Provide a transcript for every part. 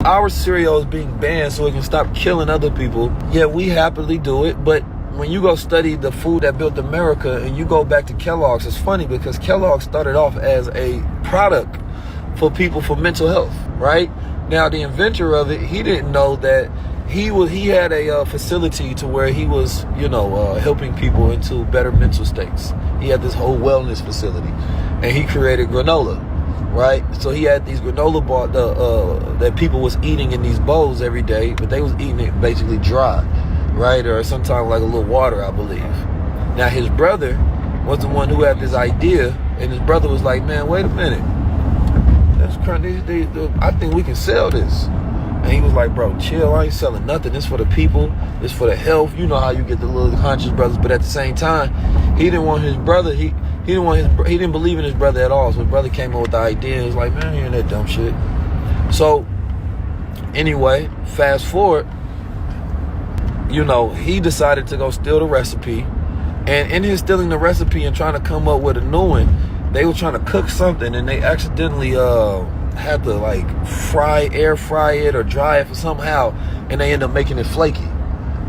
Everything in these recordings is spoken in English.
our cereal is being banned so it can stop killing other people, yeah, we happily do it. But when you go study the food that built America and you go back to Kellogg's, it's funny because Kellogg started off as a product for people for mental health, right? Now, the inventor of it, he didn't know that he had a facility to where he was, helping people into better mental states. He had this whole wellness facility, and he created granola, right? So he had these granola bars that people was eating in these bowls every day, but they was eating it basically dry, right? Or sometimes like a little water, I believe. Now, his brother was the one who had this idea, and his brother was like, man, wait a minute. I think we can sell this. And he was like, bro, chill, I ain't selling nothing. This for the people, this for the health. You know how you get the little conscious brothers, but at the same time, he didn't want his brother, he didn't believe in his brother at all. So his brother came up with the idea and was like, man, hearing that dumb shit. So anyway, fast forward, he decided to go steal the recipe. And in his stealing the recipe and trying to come up with a new one, they were trying to cook something and they accidentally had to like air fry it or dry it for somehow, and they ended up making it flaky.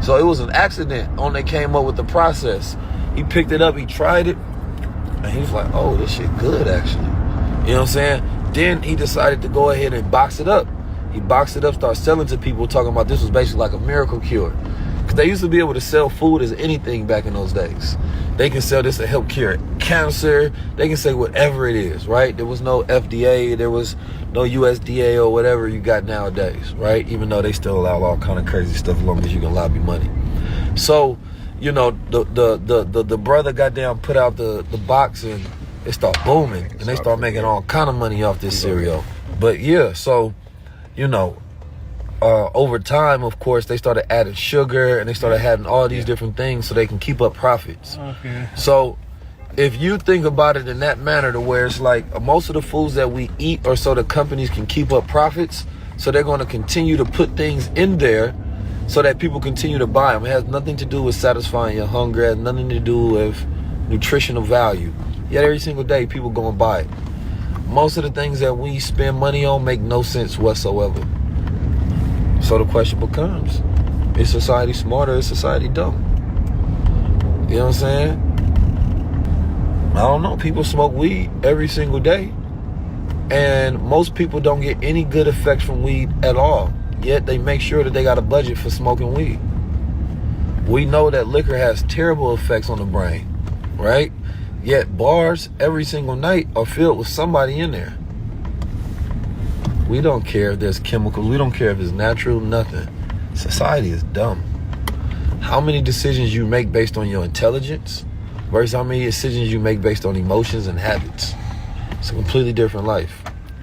So it was an accident when they came up with the process. He picked it up, he tried it, and he was like, oh, this shit good actually. You know what I'm saying? Then he decided to go ahead and box it up. He boxed it up, started selling to people, talking about this was basically like a miracle cure. Because they used to be able to sell food as anything back in those days. They can sell this to help cure cancer. They can say whatever it is, right? There was no FDA. There was no USDA or whatever you got nowadays, right? Even though they still allow all kind of crazy stuff as long as you can lobby money. So, the brother got down, put out the box, and it started booming. And they start making all kind of money off this cereal. But yeah, so, over time, of course, they started adding sugar and they started having all these different things so they can keep up profits. Okay. So if you think about it in that manner, to where it's like most of the foods that we eat are so the companies can keep up profits, so they're going to continue to put things in there so that people continue to buy them. It has nothing to do with satisfying your hunger. It has nothing to do with nutritional value. Yet every single day people go and buy it. Most of the things that we spend money on make no sense whatsoever. So the question becomes, is society smart or is society dumb? You know what I'm saying? I don't know. People smoke weed every single day. And most people don't get any good effects from weed at all. Yet they make sure that they got a budget for smoking weed. We know that liquor has terrible effects on the brain, right? Yet bars every single night are filled with somebody in there. We don't care if there's chemicals. We don't care if it's natural, nothing. Society is dumb. How many decisions you make based on your intelligence versus how many decisions you make based on emotions and habits. It's a completely different life.